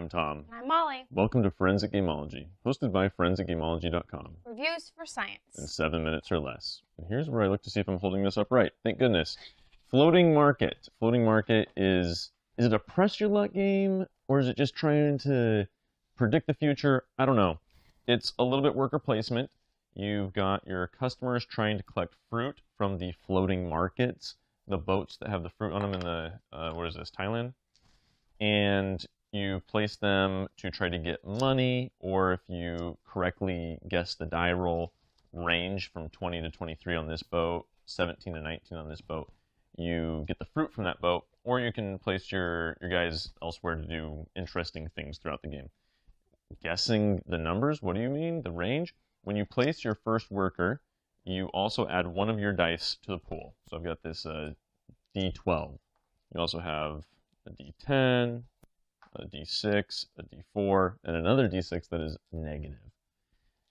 I'm Tom. And I'm Molly. Welcome to Forensic Gameology, hosted by ForensicGameology.com. Reviews for science. In 7 minutes or less. And here's where I look to see if I'm holding this up right. Thank goodness. Floating market. Floating market is it a press your luck game, or is it just trying to predict the future? I don't know. It's a little bit worker placement. You've got your customers trying to collect fruit from the floating markets, the boats that have the fruit on them in the, what is this, Thailand? And you place them to try to get money, or if you correctly guess the die roll range from 20 to 23 on this boat, 17 to 19 on this boat, you get the fruit from that boat, or you can place your guys elsewhere to do interesting things throughout the game. Guessing the numbers, what do you mean? The range? When you place your first worker, you also add one of your dice to the pool. So I've got this D12. You also have a D10, a D6, a D4, and another D6 that is negative.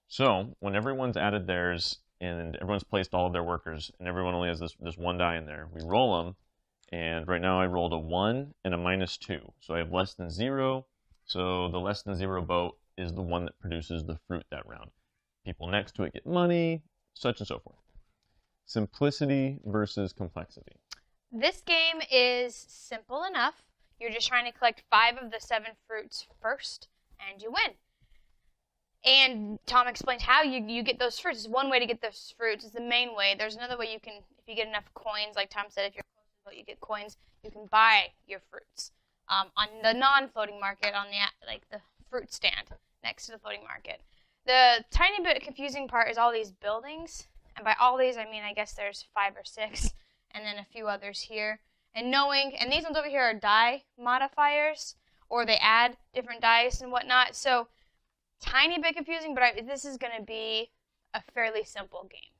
So when everyone's added theirs and everyone's placed all of their workers and everyone only has this one die in there, we roll them. And right now I rolled a 1 and a -2. So I have less than 0. So the less than 0 boat is the one that produces the fruit that round. People next to it get money, such and so forth. Simplicity versus complexity. This game is simple enough. You're just trying to collect 5 of the 7 fruits first, and you win. And Tom explained how you get those fruits. It's one way to get those fruits. It's the main way. There's another way you can, if you get enough coins, like Tom said, if you're close to the boat, you get coins, you can buy your fruits. On the non-floating market, on the fruit stand next to the floating market. The tiny bit confusing part is all these buildings. And by all these, I mean, I guess there's 5 or 6, and then a few others here. And these ones over here are die modifiers, or they add different dice and whatnot. So, tiny bit confusing, but this is going to be a fairly simple game.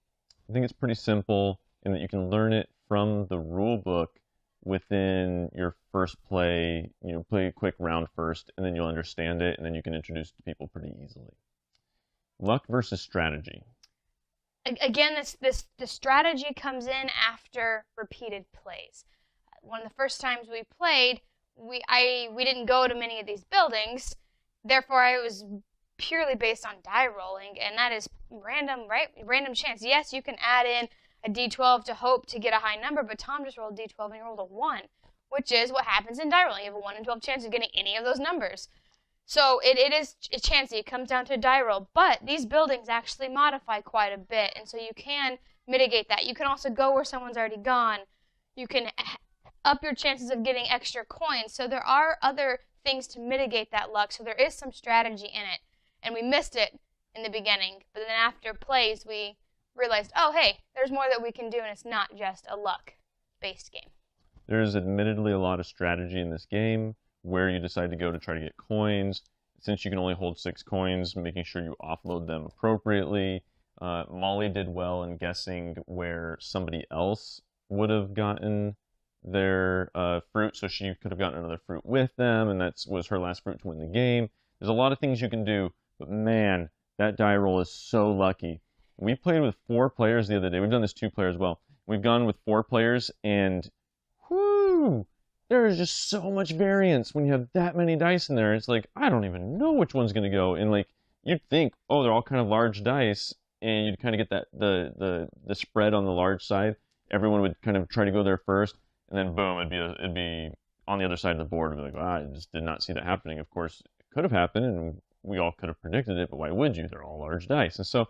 I think it's pretty simple in that you can learn it from the rule book within your first play. You know, play a quick round first, and then you'll understand it, and then you can introduce it to people pretty easily. Luck versus strategy. Again, the strategy comes in after repeated plays. One of the first times we played, we didn't go to many of these buildings, therefore it was purely based on die rolling, and that is random, right? Random chance. Yes, you can add in a D12 to hope to get a high number, but Tom just rolled a D12 and he rolled a 1, which is what happens in die rolling. You have a 1 in 12 chance of getting any of those numbers. So it is a chancy. It comes down to a die roll, but these buildings actually modify quite a bit, and so you can mitigate that. You can also go where someone's already gone. You can up your chances of getting extra coins. So there are other things to mitigate that luck. So there is some strategy in it, and we missed it in the beginning, but then after plays we realized, oh hey, there's more that we can do, and it's not just a luck-based game. There's admittedly a lot of strategy in this game, where you decide to go to try to get coins. Since you can only hold 6 coins, making sure you offload them appropriately. Molly did well in guessing where somebody else would have gotten their fruit, so she could have gotten another fruit with them, and that was her last fruit to win the game. There's a lot of things you can do, but man, that die roll is so lucky. We played with 4 players the other day. We've done this 2 players as well. We've gone with 4 players, and whoo! There is just so much variance when you have that many dice in there. It's like, I don't even know which one's going to go. And like, you'd think, oh, they're all kind of large dice, and you'd kind of get that the spread on the large side. Everyone would kind of try to go there first, and then boom, it'd be on the other side of the board. It'd be like, I just did not see that happening. Of course, it could have happened, and we all could have predicted it, but why would you? They're all large dice. And so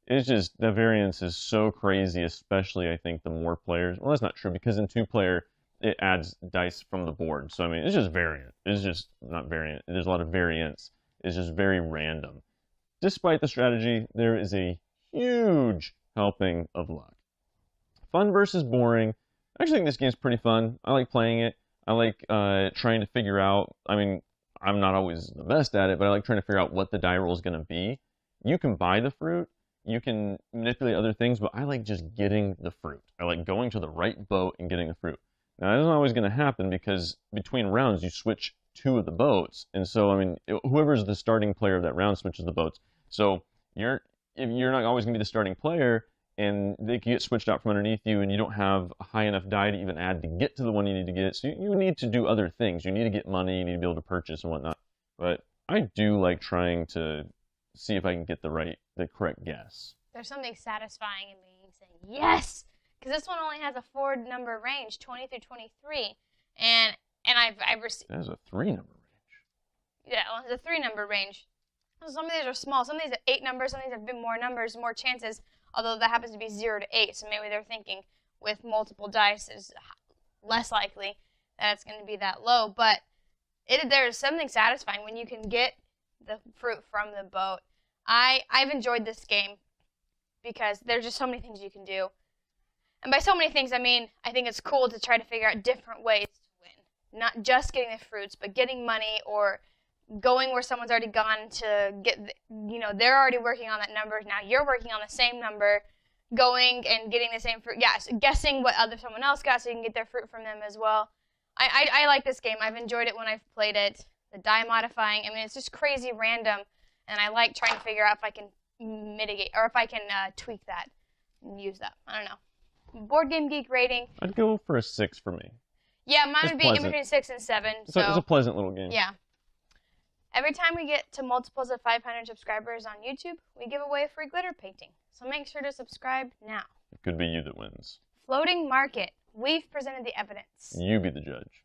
it's just, the variance is so crazy, especially, I think, the more players. Well, that's not true, because in 2-player, it adds dice from the board. So, I mean, it's just variant. It's just not variant. There's a lot of variance. It's just very random. Despite the strategy, there is a huge helping of luck. Fun versus boring. I actually think this game's pretty fun. I like playing it. I like trying to figure out, I mean, I'm not always the best at it, but I like trying to figure out what the die roll is going to be. You can buy the fruit. You can manipulate other things, but I like just getting the fruit. I like going to the right boat and getting the fruit. Now, that isn't always going to happen, because between rounds, you switch 2 of the boats. And so, I mean, whoever's the starting player of that round switches the boats. So you're not always going to be the starting player, and they can get switched out from underneath you, and you don't have a high enough die to even add to get to the one you need to get. So you need to do other things. You need to get money. You need to be able to purchase and whatnot. but I do like trying to see if I can get the correct guess. There's something satisfying in me saying yes, because this one only has a 4-number range, 20 through 23, and I've received. That is a 3-number range. Yeah, well, it's a 3-number range. Some of these are small. Some of these are 8 numbers. Some of these have been more numbers, more chances. Although that happens to be 0 to 8, so maybe they're thinking with multiple dice is less likely that it's going to be that low. But there's something satisfying when you can get the fruit from the boat. I've enjoyed this game because there's just so many things you can do. And by so many things, I mean, I think it's cool to try to figure out different ways to win. Not just getting the fruits, but getting money or going where someone's already gone to get, they're already working on that number. Now you're working on the same number, going and getting the same fruit. Yeah, so guessing what someone else got so you can get their fruit from them as well. I like this game. I've enjoyed it when I've played it. The die modifying, I mean, it's just crazy random, and I like trying to figure out if I can mitigate, or if I can tweak that and use that. I don't know. Board Game Geek rating. I'd go for a 6 for me. Yeah, mine would be in between 6 and 7. So it's a pleasant little game. Yeah. Every time we get to multiples of 500 subscribers on YouTube, we give away a free glitter painting. So make sure to subscribe now. It could be you that wins. Floating market. We've presented the evidence. You be the judge.